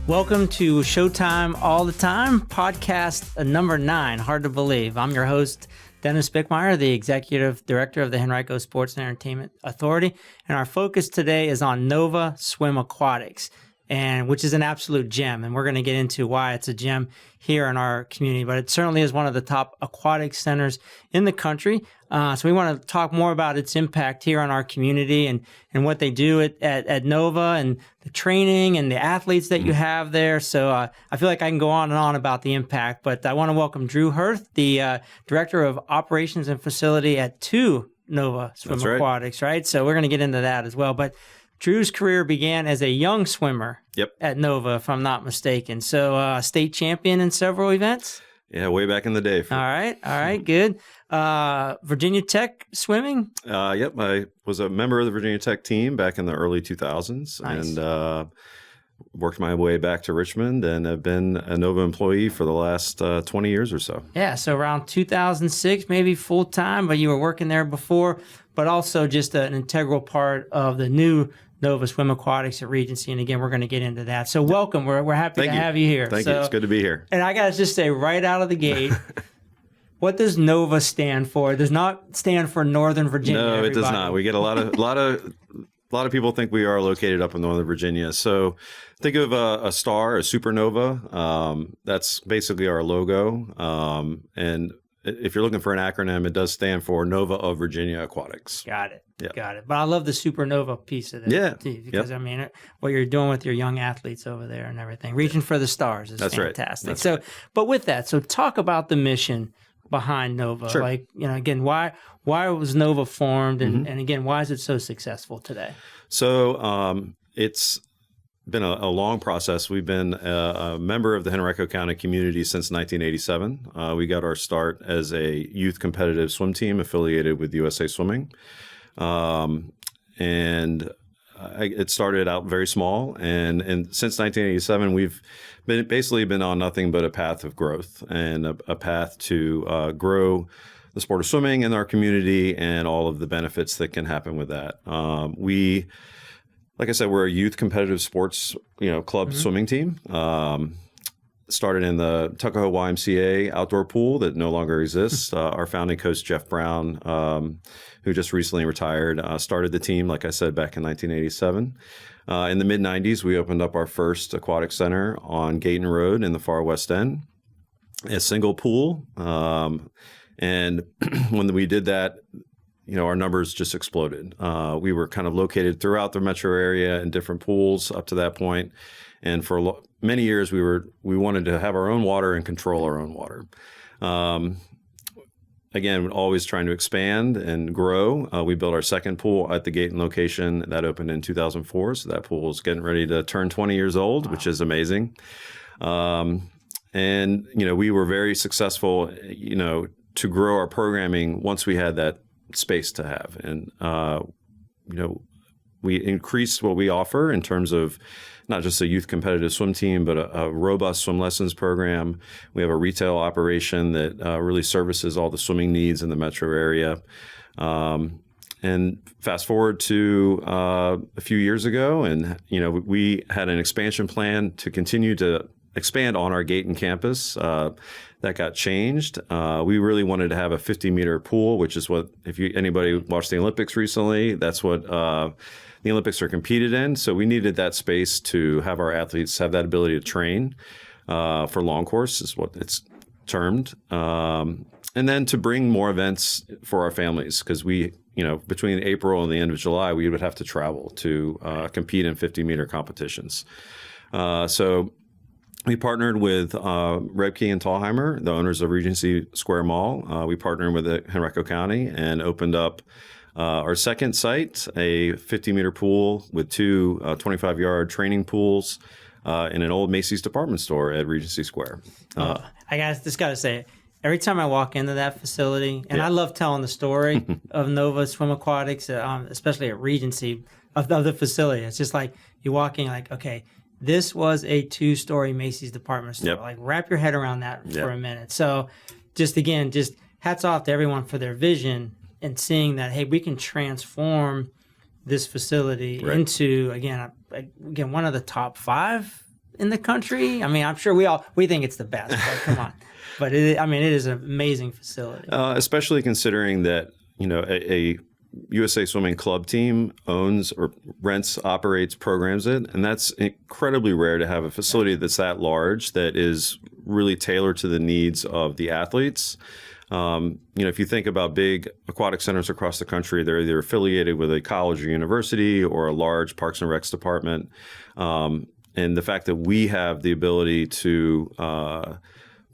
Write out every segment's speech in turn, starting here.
Welcome to Showtime All the Time, podcast number 9. Hard to believe. I'm your host, Dennis Bickmeyer, the Executive Director of the Henrico Sports and Entertainment Authority. And our focus today is on Nova Swim Aquatics, which is an absolute gem. And we're going to get into why it's a gem here in our community. But it certainly is one of the top aquatic centers in the country. So we want to talk more about its impact here on our community and what they do at Nova and the training and the athletes that you have there. So I feel like I can go on and on about the impact, but I want to welcome Drew Hirth, the Director of Operations and Facility at 2 Nova Swim Aquatics, right? So we're going to get into that as well. But Drew's career began as a young swimmer at Nova, if I'm not mistaken. So state champion in several events? Yeah, way back in the day. All right, good. Virginia Tech swimming? Yep, I was a member of the Virginia Tech team back in the early 2000s and worked my way back to Richmond and have been a Nova employee for the last 20 years or so. Yeah, so around 2006, maybe full-time, but you were working there before, but also just an integral part of the new Nova Swim Aquatics at Regency. And again, we're going to get into that. So welcome. We're happy to have you here. Thank you. It's good to be here. And I got to just say right out of the gate, what does Nova stand for? It does not stand for Northern Virginia. No, it does not. We get a lot of people think we are located up in Northern Virginia. So think of a star, a supernova. That's basically our logo. And if you're looking for an acronym, it does stand for Nova of Virginia Aquatics. Got it. Yep. Got it. But I love the supernova piece of it too, because I mean, what you're doing with your young athletes over there and everything, reaching for the stars is fantastic. That's so, right. But with that, so talk about the mission behind Nova. Sure. Like, again, why was Nova formed, and again, why is it so successful today? So it's been a long process. We've been a member of the Henrico County community since 1987. We got our start as a youth competitive swim team affiliated with USA Swimming. It started out very small, and since 1987, we've been on nothing but a path of growth and a path to grow the sport of swimming in our community and all of the benefits that can happen with that. Like I said, we're a youth competitive sports, club swimming team. Started in the Tuckahoe YMCA outdoor pool that no longer exists. Our founding coach, Jeff Brown, who just recently retired, started the team, like I said, back in 1987. In the mid-'90s, we opened up our first aquatic center on Gayton Road in the far west end, a single pool. And when we did that, our numbers just exploded. We were kind of located throughout the metro area in different pools up to that point. And for many years, we wanted to have our own water and control our own water. Again, always trying to expand and grow. We built our second pool at the Gayton location that opened in 2004. So that pool is getting ready to turn 20 years old, which is amazing. And we were very successful, to grow our programming once we had that space to have. And, we increased what we offer in terms of not just a youth competitive swim team, but a robust swim lessons program. We have a retail operation that really services all the swimming needs in the metro area. And fast forward to a few years ago, and we had an expansion plan to continue to expand on our Gayton campus. That got changed. We really wanted to have a 50-meter pool, which is what, if anybody watched the Olympics recently, that's what the Olympics are competed in. So we needed that space to have our athletes have that ability to train for long course, is what it's termed. And then to bring more events for our families, because we, between April and the end of July, we would have to travel to compete in 50-meter competitions. So we partnered with Rebke and Thalheimer, the owners of Regency Square Mall. We partnered with Henrico County and opened up our second site, a 50-meter pool with 2 25-yard training pools in an old Macy's department store at Regency Square. I just got to say, every time I walk into that facility, and I love telling the story of Nova Swim Aquatics, especially at Regency, of the facility. It's just like you walk in, like, okay, this was a 2-story Macy's department store. Yep. Like, wrap your head around that for a minute. So just hats off to everyone for their vision and seeing that, hey, we can transform this facility into, again, one of the top 5 in the country? I mean, I'm sure we think it's the best, but come on. But it is an amazing facility. Especially considering that, a USA Swimming club team owns or rents, operates, programs it. And that's incredibly rare to have a facility that's that large that is really tailored to the needs of the athletes. If you think about big aquatic centers across the country, they're either affiliated with a college or university or a large Parks and Recs department. And the fact that we have the ability to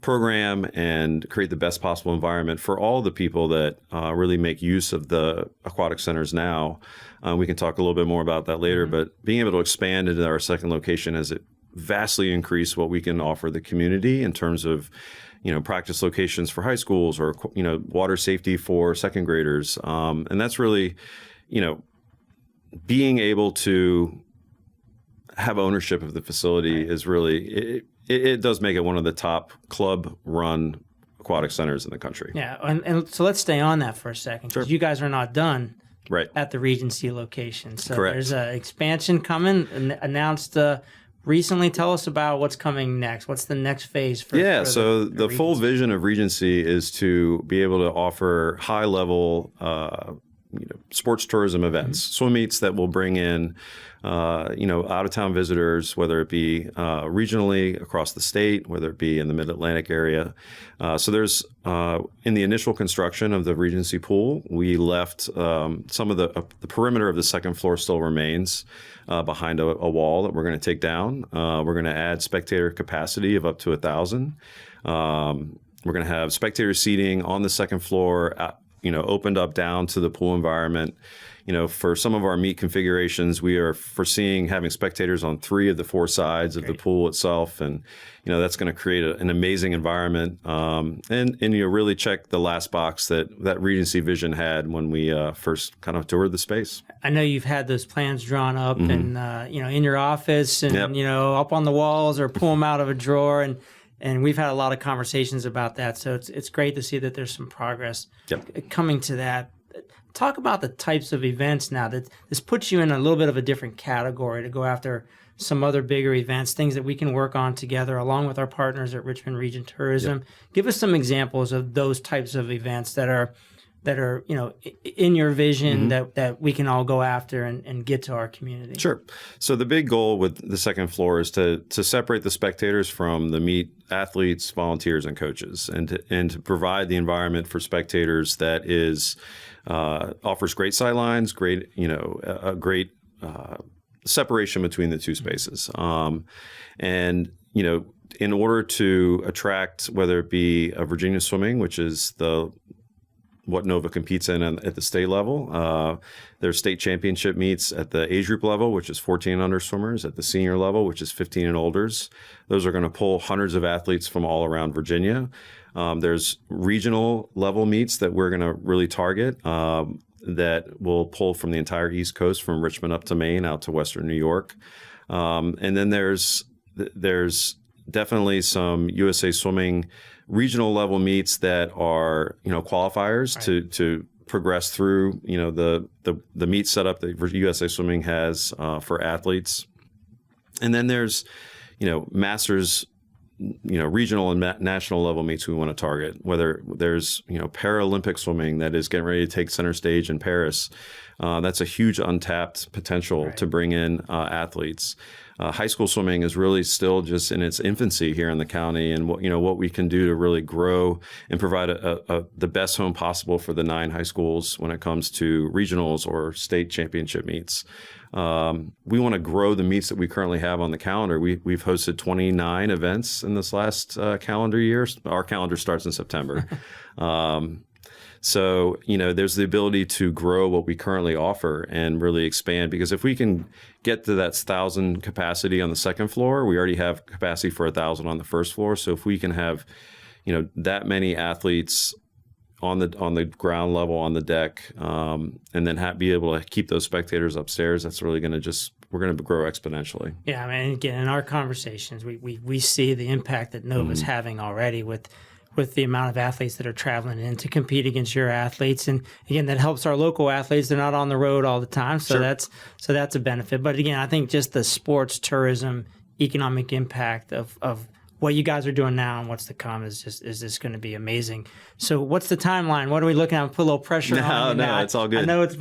program and create the best possible environment for all the people that really make use of the aquatic centers now. We can talk a little bit more about that later, but being able to expand into our second location has vastly increased what we can offer the community in terms of, practice locations for high schools or, water safety for second graders. And that's really, being able to have ownership of the facility is really, it does make it one of the top club-run aquatic centers in the country. Yeah, and so let's stay on that for a second, because you guys are not done at the Regency location. So Correct. There's an expansion coming, announced recently. Tell us about what's coming next. What's the next phase for so the full vision of Regency is to be able to offer high-level sports tourism events, swim meets that will bring in out-of-town visitors, whether it be regionally across the state, whether it be in the Mid-Atlantic area. So there's, in the initial construction of the Regency pool, we left some of the perimeter of the second floor still remains behind a wall that we're going to take down. We're going to add spectator capacity of up to 1,000. We're going to have spectator seating on the second floor, opened up down to the pool environment. For some of our meet configurations, we are foreseeing having spectators on 3 of the 4 sides of the pool itself. And, that's going to create an amazing environment. And really check the last box that Regency Vision had when we first kind of toured the space. I know you've had those plans drawn up and, in your office and, up on the walls or pull them out of a drawer. And we've had a lot of conversations about that. So it's great to see that there's some progress coming to that. Talk about the types of events now. That this puts you in a little bit of a different category to go after some other bigger events, things that we can work on together along with our partners at Richmond Region Tourism. Give us some examples of those types of events that are in your vision that we can all go after and get to our community. Sure. So the big goal with the second floor is to separate the spectators from the meet athletes, volunteers, and coaches, and to provide the environment for spectators that is offers great sight lines, great a great separation between the two spaces, and in order to attract, whether it be a Virginia Swimming, which is what Nova competes in at the state level. There's state championship meets at the age group level, which is 14 and under swimmers, at the senior level, which is 15 and olders. Those are going to pull hundreds of athletes from all around Virginia. There's regional level meets that we're going to really target that will pull from the entire East Coast, from Richmond up to Maine, out to Western New York. And then there's definitely some USA Swimming regional level meets that are qualifiers to progress through the meet setup that USA Swimming has for athletes. And then there's masters regional and national level meets we want to target, whether there's Paralympic swimming that is getting ready to take center stage in Paris. That's a huge untapped potential to bring in athletes. High school swimming is really still just in its infancy here in the county, and what we can do to really grow and provide the best home possible for the 9 high schools when it comes to regionals or state championship meets. We want to grow the meets that we currently have on the calendar. We've hosted 29 events in this last calendar year. Our calendar starts in September. So, there's the ability to grow what we currently offer and really expand, because if we can get to that 1,000 capacity on the second floor, we already have capacity for 1,000 on the first floor. So if we can have, that many athletes on the ground level, on the deck, and then be able to keep those spectators upstairs, that's really going to we're going to grow exponentially. Yeah, I mean, again, in our conversations, we see the impact that Nova's having already with the amount of athletes that are traveling in to compete against your athletes. And again, that helps our local athletes. They're not on the road all the time. So that's a benefit. But again, I think just the sports tourism economic impact of what you guys are doing now and what's to come is just going to be amazing. So what's the timeline? What are we looking at? Put a little pressure on you. No, it's all good. I know it's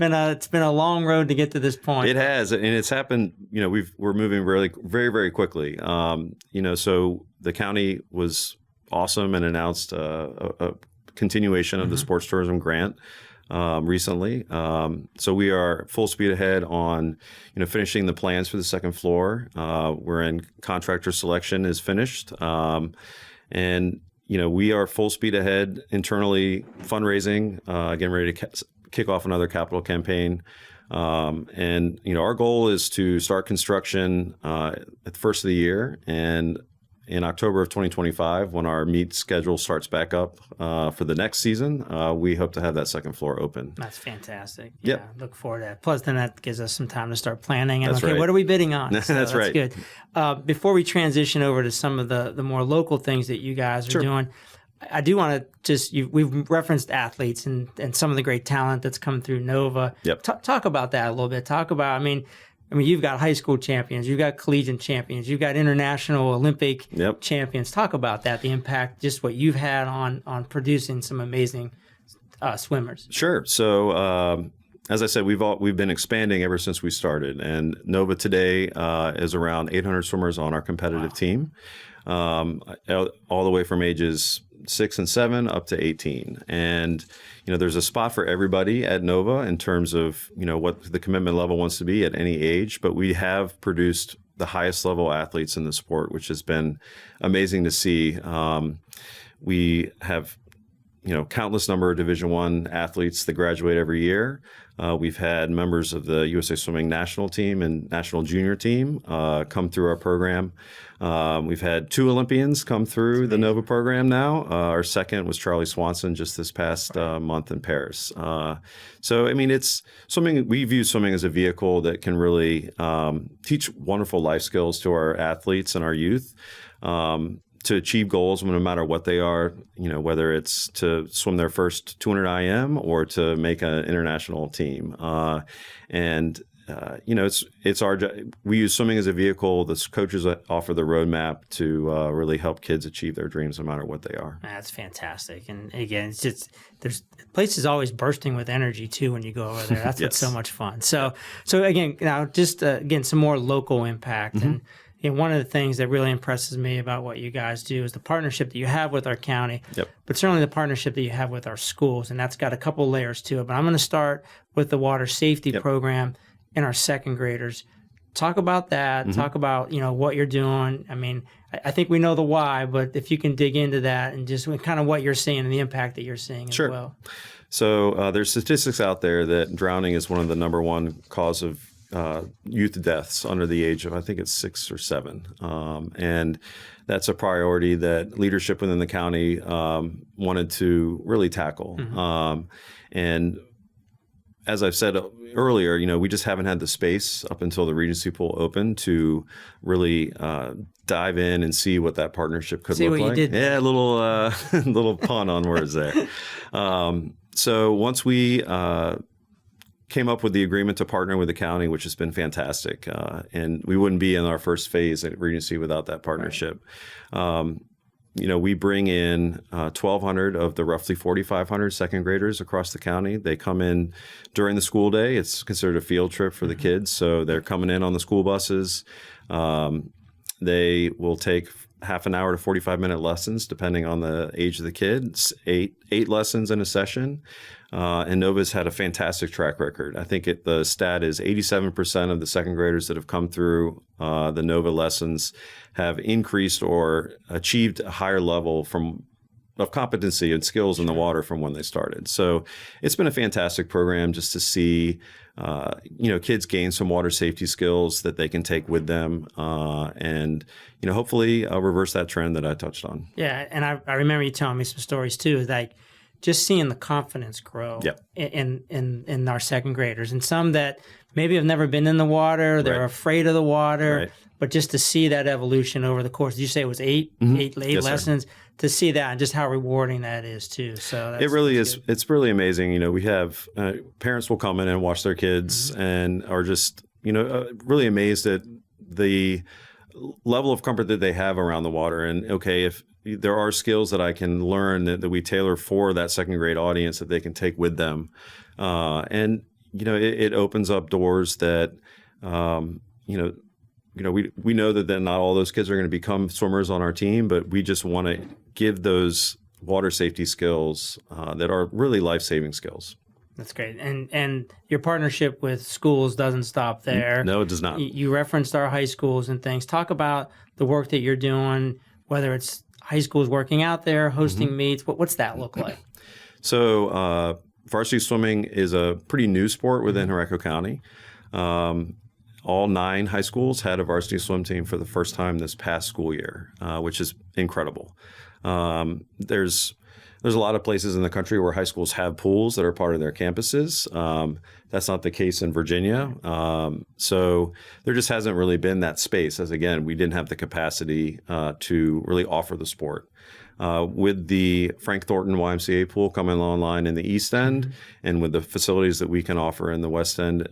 been a long road to get to this point. It has, and it's happened. We're moving really very, very quickly. So the county was awesome and announced a continuation of the sports tourism grant recently. So we are full speed ahead on, finishing the plans for the second floor. We're in contractor selection is finished. And, we are full speed ahead internally fundraising, getting ready to kick off another capital campaign. And our goal is to start construction at the first of the year, and in October of 2025, when our meet schedule starts back up for the next season, we hope to have that second floor open. That's fantastic. Yep. Yeah, look forward to that. Plus, then that gives us some time to start planning. And That's right. What are we bidding on? So that's right. Good. Before we transition over to some of the more local things that you guys are doing, I do want to we've referenced athletes and some of the great talent that's come through Nova. Yep. Talk about that a little bit. Talk about, I mean, you've got high school champions, you've got collegiate champions, you've got international Olympic champions. Talk about that, the impact, just what you've had on producing some amazing swimmers. Sure. So, as I said, we've been expanding ever since we started, and Nova today is around 800 swimmers on our competitive team, all the way from ages 6 and 7 up to 18. And, there's a spot for everybody at Nova in terms of, what the commitment level wants to be at any age. But we have produced the highest level athletes in the sport, which has been amazing to see. We have, countless number of Division I athletes that graduate every year. We've had members of the USA Swimming national team and national junior team come through our program. We've had 2 Olympians come through the Nova program now. Our second was Charlie Swanson just this past month in Paris. So, it's swimming. We view swimming as a vehicle that can really teach wonderful life skills to our athletes and our youth. To achieve goals, no matter what they are, whether it's to swim their first 200 IM or to make an international team. It's our job. We use swimming as a vehicle. The coaches offer the roadmap to really help kids achieve their dreams, no matter what they are. That's fantastic. And again, it's just the place is always bursting with energy too when you go over there. That's what's so much fun. So again, now just again some more local impact and. One of the things that really impresses me about what you guys do is the partnership that you have with our county, but certainly the partnership that you have with our schools, and that's got a couple layers to it. But I'm going to start with the water safety program in our second graders. Talk about that. Talk about, what you're doing. I think we know the why, but if you can dig into that and just kind of what you're seeing and the impact that you're seeing as well. So there's statistics out there that drowning is one of the number one cause of youth deaths under the age of, I think it's 6 or 7. And that's a priority that leadership within the county wanted to really tackle. And as I've said earlier, we just haven't had the space up until the Regency Pool opened to really dive in and see what that partnership could look like. Yeah, a little pun on words there. So once we came up with the agreement to partner with the county, which has been fantastic. And we wouldn't be in our first phase at Regency without that partnership. We bring in 1,200 of the roughly 4,500 second graders across the county. They come in during the school day. It's considered a field trip for the kids. So they're coming in on the school buses. They will take half an hour to 45-minute lessons, depending on the age of the kids, eight lessons in a session. And Nova's had a fantastic track record. I think the stat is 87% of the second graders that have come through the Nova lessons have increased or achieved a higher level of competency and skills in the water from when they started. So it's been a fantastic program just to see, kids gain some water safety skills that they can take with them and, hopefully reverse that trend that I touched on. Yeah. And I remember you telling me some stories too, like just seeing the confidence grow in our second graders, and some that maybe have never been in the water, they're afraid of the water, but just to see that evolution over the course. Did you say it was eight lessons? Sir. To see that and just how rewarding that is too. So it really is. Good. It's really amazing. We have parents will come in and watch their kids and are just really amazed at the level of comfort that they have around the water. And okay, if there are skills that I can learn that we tailor for that second grade audience that they can take with them. And, it opens up doors that, we know that then not all those kids are going to become swimmers on our team, but we just want to give those water safety skills that are really life-saving skills. That's great. And your partnership with schools doesn't stop there. No, it does not. You referenced our high schools and things. Talk about the work that you're doing, whether it's high schools working out there, hosting meets. What's that look like? So varsity swimming is a pretty new sport within Henrico County. All 9 high schools had a varsity swim team for the first time this past school year, which is incredible. There's a lot of places in the country where high schools have pools that are part of their campuses. That's not the case in Virginia. So there just hasn't really been that space, as again, we didn't have the capacity to really offer the sport. With the Frank Thornton YMCA pool coming online in the East End, and with the facilities that we can offer in the West End,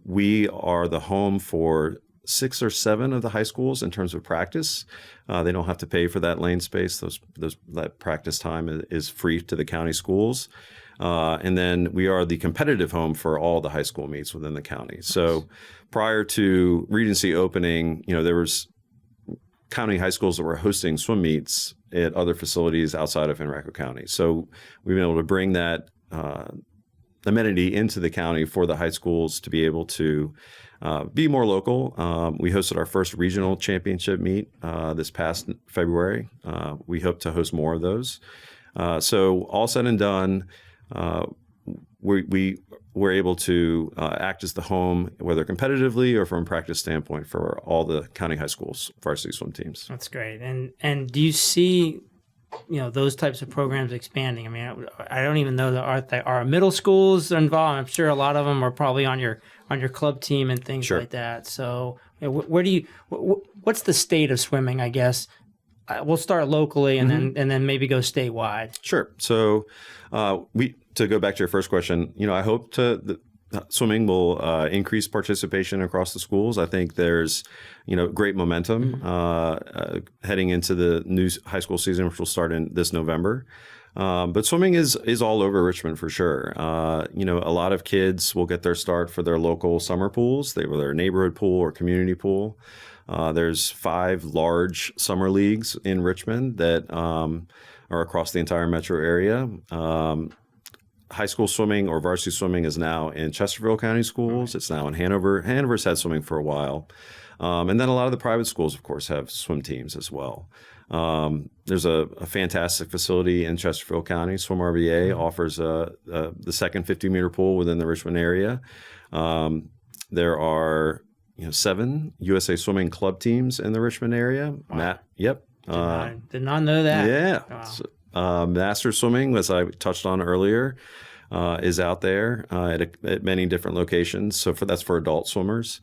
we are the home for 6 or 7 of the high schools in terms of practice. They don't have to pay for that lane space. That practice time is free to the county schools. And then we are the competitive home for all the high school meets within the county. So prior to Regency opening, there was county high schools that were hosting swim meets at other facilities outside of Henrico County. So we've been able to bring that amenity into the county for the high schools to be able to be more local. We hosted our first regional championship meet this past February. We hope to host more of those. So all said and done, we were able to act as the home, whether competitively or from a practice standpoint, for all the county high schools varsity swim teams. That's great. And do you see those types of programs expanding? I mean, I don't even know that are middle schools involved. I'm sure a lot of them are probably on your club team and things Sure. like that. So what's the state of swimming, I guess? We'll start locally and then maybe go statewide. Sure. So to go back to your first question, I hope swimming will increase participation across the schools. I think there's, great momentum heading into the new high school season, which will start in this November. But swimming is all over Richmond for sure. A lot of kids will get their start for their local summer pools, whether their neighborhood pool or community pool. There's 5 large summer leagues in Richmond that are across the entire metro area. High school swimming or varsity swimming is now in Chesterfield County schools. It's now in Hanover. Hanover's had swimming for a while. And then a lot of the private schools, of course, have swim teams as well. There's a fantastic facility in Chesterfield County. Swim RVA offers the second 50-meter pool within the Richmond area. There are 7 USA Swimming club teams in the Richmond area. Wow. Yep. Did not know that. Yeah. Wow. Master swimming, as I touched on earlier, is out there at many different locations. So that's for adult swimmers.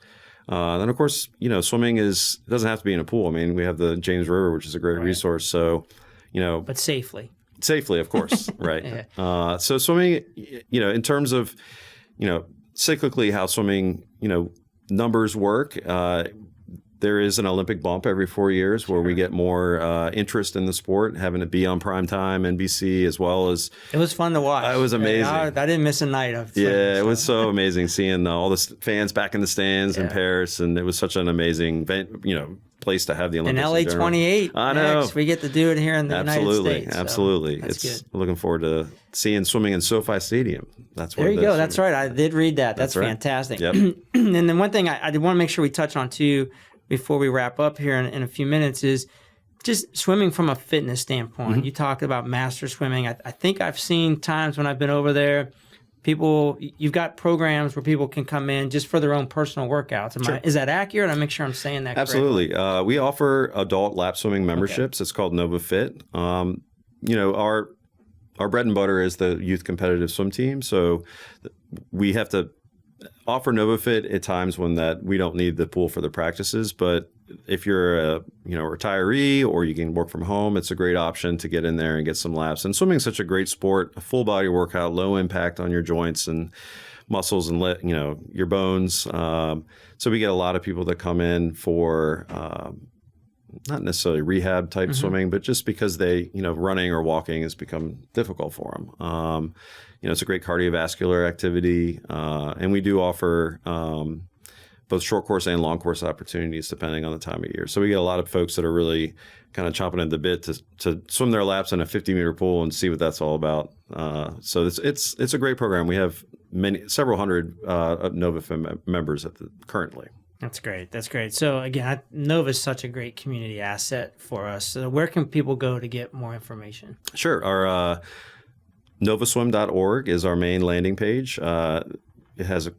Then, of course, swimming doesn't have to be in a pool. I mean, we have the James River, which is a great resource. So, but safely. Safely, of course. Right. Yeah. So swimming, in terms of, cyclically how swimming, numbers work, there is an Olympic bump every 4 years where we get more interest in the sport, having it be on primetime, NBC, as well as... It was fun to watch. It was amazing. I didn't miss a night of swimming, it was so amazing seeing all the fans back in the stands in Paris, and it was such an amazing place to have the Olympics. In LA 28, I know. Next, we get to do it here in the United States. Absolutely. That's good. Looking forward to seeing swimming in SoFi Stadium. There you go. That's right. I did read that. That's fantastic. Yep. And then one thing I did want to make sure we touch on too, before we wrap up here in a few minutes, is just swimming from a fitness standpoint. You talked about master swimming. I think I've seen times when I've been over there, you've got programs where people can come in just for their own personal workouts. Is that accurate? I make sure I'm saying that Absolutely. correctly. We offer adult lap swimming memberships. Okay. It's called Nova Fit. Our bread and butter is the youth competitive swim team. So we have to offer NovaFit at times when we don't need the pool for the practices. But if you're a retiree or you can work from home, it's a great option to get in there and get some laps. And swimming is such a great sport, a full body workout, low impact on your joints. And muscles and your bones. So we get a lot of people that come in for not necessarily rehab type swimming, but just because they, running or walking has become difficult for them. It's a great cardiovascular activity, and we do offer both short course and long course opportunities depending on the time of year. So we get a lot of folks that are really kind of chomping at the bit to swim their laps in a 50-meter pool and see what that's all about. So it's a great program. We have several hundred Nova members currently. That's great. That's great. So again, Nova is such a great community asset for us. So where can people go to get more information? Sure. Our novaswim.org is our main landing page. It has a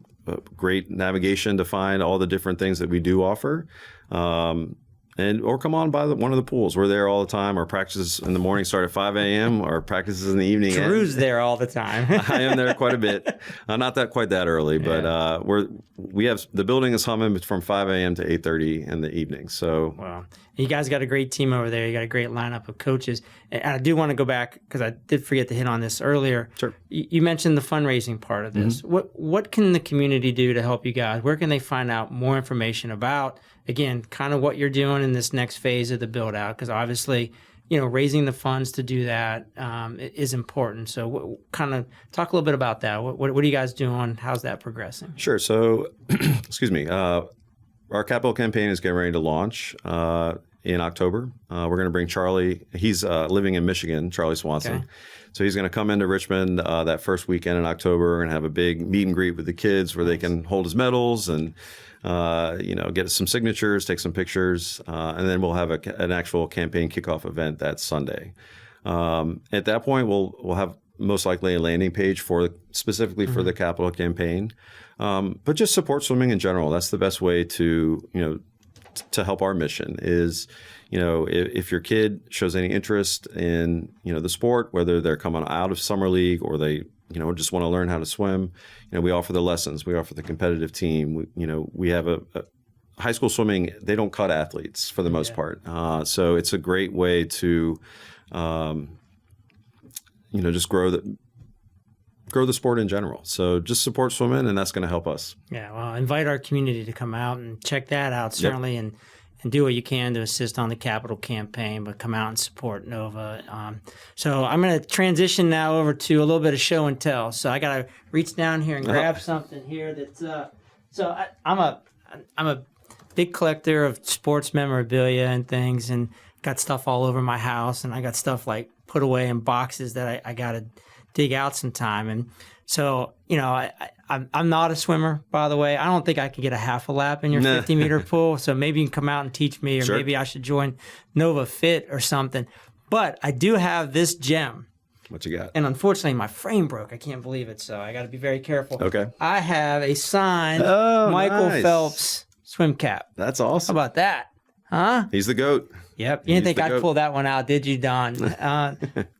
great navigation to find all the different things that we do offer. Or come on by one of the pools. We're there all the time. Our practices in the morning start at 5 a.m. Our practices in the evening. Drew's there all the time. I am there quite a bit. Not quite that early, but we have the building is humming from 5 a.m. to 8:30 in the evening. So wow, you guys got a great team over there. You got a great lineup of coaches. And I do want to go back because I did forget to hit on this earlier. Sure. You mentioned the fundraising part of this. What can the community do to help you guys? Where can they find out more information about? Again, kind of what you're doing in this next phase of the build out, because obviously, raising the funds to do that is important. So kind of talk a little bit about that. What are you guys doing? How's that progressing? Sure. So, excuse me. Our capital campaign is getting ready to launch in October. We're going to bring Charlie. He's living in Michigan, Charlie Swanson. Okay. So he's going to come into Richmond that first weekend in October. We're going to have a big meet and greet with the kids where they can hold his medals and get some signatures, take some pictures, and then we'll have an actual campaign kickoff event that Sunday. At that point, we'll have most likely a landing page specifically for the capital campaign, but just support swimming in general. That's the best way to help our mission. Is if your kid shows any interest in the sport, whether they're coming out of summer league or they just want to learn how to swim. We offer the lessons. We offer the competitive team. We have a high school swimming. They don't cut athletes for the most part. So it's a great way to, just grow the sport in general. So just support swimming, and that's going to help us. Yeah, well, invite our community to come out and check that out, certainly, and do what you can to assist on the capital campaign, but come out and support Nova. So I'm going to transition now over to a little bit of show and tell. So I got to reach down here and grab something here that's I'm a big collector of sports memorabilia and things, and got stuff all over my house, and I got stuff like put away in boxes that I got to dig out sometime. And so, I'm not a swimmer, by the way. I don't think I could get a half a lap in your 50-meter pool. So maybe you can come out and teach me, or maybe I should join Nova Fit or something. But I do have this gem. What you got? And unfortunately, my frame broke. I can't believe it. So I got to be very careful. Okay. I have a signed Michael Phelps swim cap. That's awesome. How about that? Huh? He's the GOAT. Yep. You didn't think I'd pull that one out, did you, Don?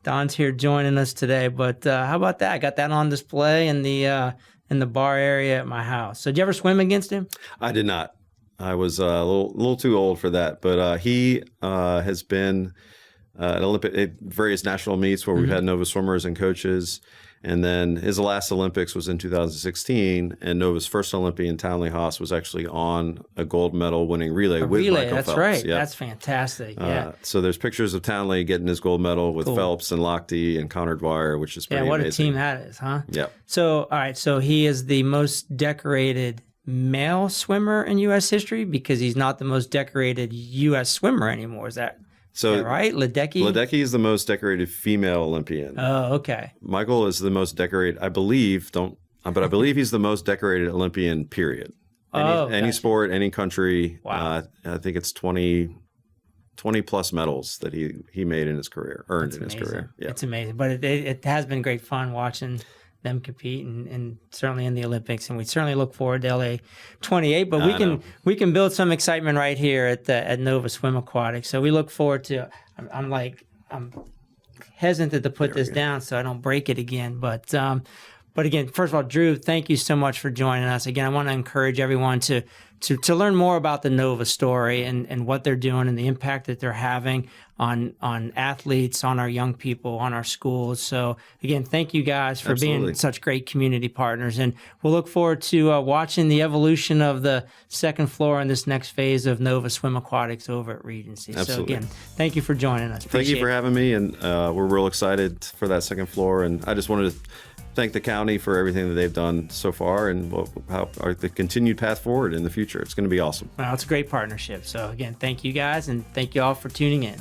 Don's here joining us today. But how about that? I got that on display in the bar area at my house. So did you ever swim against him? I did not. I was a little too old for that. But he has been at various national meets where we've had Nova swimmers and coaches. And then his last Olympics was in 2016, and Nova's first Olympian, Townley Haas, was actually on a gold medal winning relay with Michael Phelps. That's right. Yep. That's fantastic. Yeah. So there's pictures of Townley getting his gold medal with Phelps and Lochte and Connor Dwyer, which is pretty amazing. What a team that is, huh? Yep. So, all right. So he is the most decorated male swimmer in U.S. history because he's not the most decorated U.S. swimmer anymore. Is that right? Ledecky is the most decorated female Olympian. Oh, okay. Michael is the most decorated, I believe he's the most decorated Olympian, period. Any sport, any country. Wow. I think it's 20 plus medals that he made in his career, earned in his career. Yeah. It's amazing. But it has been great fun watching them compete and certainly in the Olympics, and we certainly look forward to LA 28. But we can build some excitement right here at Nova Swim Aquatics. So we look forward to. I'm hesitant to put this down so I don't break it again. But But again, first of all, Drew, thank you so much for joining us. Again, I want to encourage everyone to learn more about the Nova story and what they're doing and the impact that they're having on athletes, on our young people, on our schools. So again, thank you guys for being such great community partners. And we'll look forward to watching the evolution of the second floor in this next phase of Nova Swim Aquatics over at Regency. Absolutely. So again, thank you for joining us. Thank you for having me. And we're real excited for that second floor. And I just wanted to thank the county for everything that they've done so far and the continued path forward in the future. It's going to be awesome. Well, it's a great partnership. So again, thank you guys, and thank you all for tuning in.